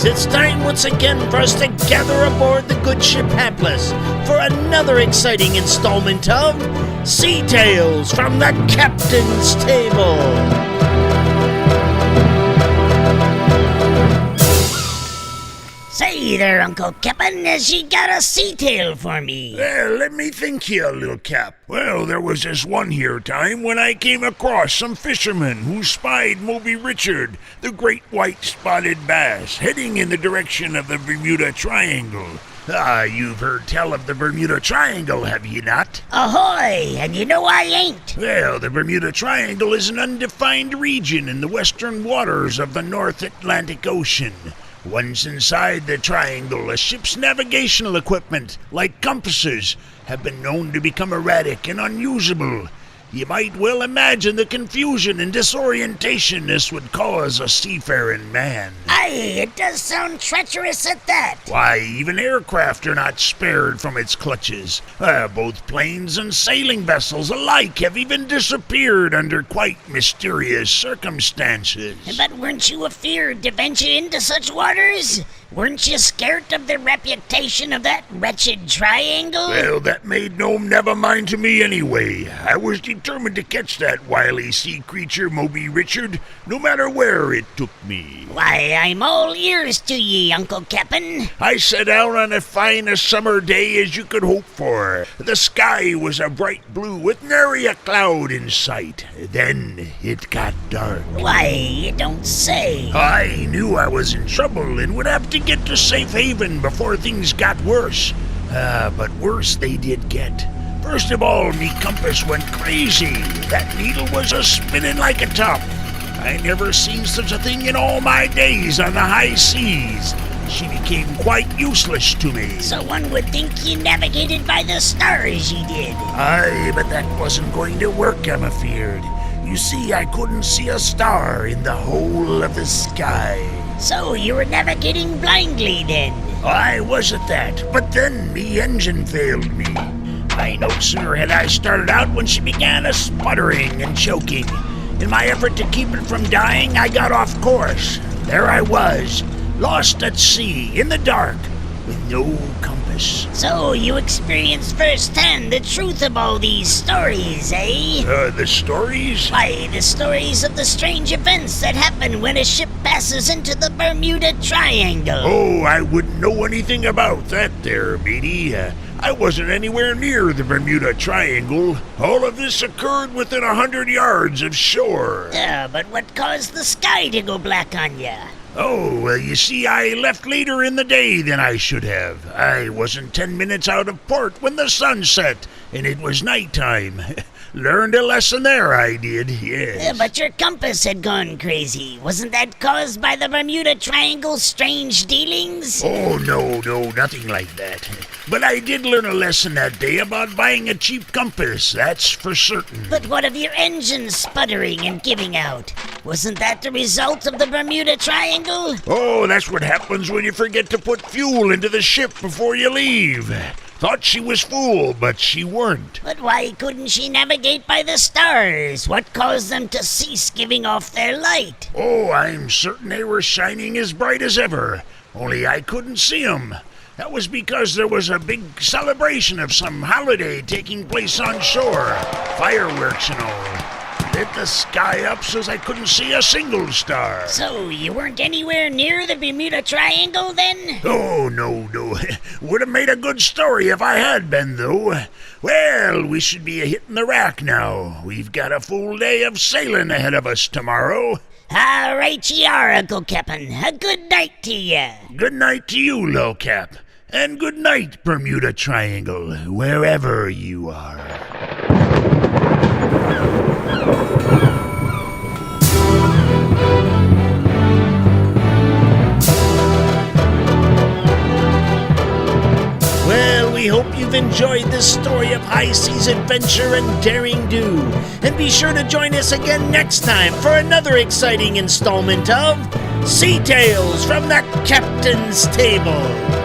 boys, it's time once again for us to gather aboard the good ship Hapless for another exciting installment of Sea Tales from the Captain's Table. Say there, Uncle Cap'n, has you got a sea tale for me? Well, let me think here, little Cap. Well, there was this one here time when I came across some fishermen who spied Moby Richard, the great white spotted bass, heading in the direction of the Bermuda Triangle. You've heard tell of the Bermuda Triangle, have you not? Ahoy! And you know I ain't. Well, the Bermuda Triangle is an undefined region in the western waters of the North Atlantic Ocean. Once inside the triangle, a ship's navigational equipment, like compasses, have been known to become erratic and unusable. You might well imagine the confusion and disorientation this would cause a seafaring man. Aye, it does sound treacherous at that. Why, even aircraft are not spared from its clutches. Both planes and sailing vessels alike have even disappeared under quite mysterious circumstances. But weren't you afeard to venture into such waters? Weren't you scared of the reputation of that wretched triangle? Well, that made no never mind to me anyway. I was determined to catch that wily sea creature, Moby Richard, no matter where it took me. Why, I'm all ears to ye, Uncle Cap'n. I set out on as fine a summer day as you could hope for. The sky was a bright blue with nary a cloud in sight. Then it got dark. Why, you don't say. I knew I was in trouble and would have to get to safe haven before things got worse. But worse they did get. First of all, me compass went crazy. That needle was a-spinning like a top. I never seen such a thing in all my days on the high seas. She became quite useless to me. So one would think you navigated by the stars, ye did. Aye, but that wasn't going to work, I'm afeard. You see, I couldn't see a star in the whole of the sky. So you were navigating blindly then? I was at that, but then me engine failed me. I no sooner had I started out when she began sputtering and choking. In my effort to keep it from dying, I got off course. There I was, lost at sea, in the dark, with no compass. So you experienced firsthand the truth of all these stories, eh? The stories? Why, the stories of the strange events that happen when a ship passes into the Bermuda Triangle. Oh, I wouldn't know anything about that there, matey. I wasn't anywhere near the Bermuda Triangle. All of this occurred within 100 yards of shore. But what caused the sky to go black on ya? Oh, well, you see, I left later in the day than I should have. I wasn't 10 minutes out of port when the sun set, and it was nighttime. Learned a lesson there, I did, yes. But your compass had gone crazy. Wasn't that caused by the Bermuda Triangle's strange dealings? Oh, no, nothing like that. But I did learn a lesson that day about buying a cheap compass, that's for certain. But what of your engine sputtering and giving out? Wasn't that the result of the Bermuda Triangle? Oh, that's what happens when you forget to put fuel into the ship before you leave. Thought she was full, but she weren't. But why couldn't she navigate by the stars? What caused them to cease giving off their light? Oh, I'm certain they were shining as bright as ever, only I couldn't see 'em. That was because there was a big celebration of some holiday taking place on shore. Fireworks and all. Lit the sky up so I couldn't see a single star. So you weren't anywhere near the Bermuda Triangle then? Oh, no. Would have made a good story if I had been, though. Well, we should be hitting the rack now. We've got a full day of sailing ahead of us tomorrow. All right ye are, Uncle Cap'n. A good night to ye. Good night to you, Low Cap. And good night, Bermuda Triangle, wherever you are. Well, we hope you've enjoyed this story of high seas adventure and daring do. And be sure to join us again next time for another exciting installment of Sea Tales from the Captain's Table.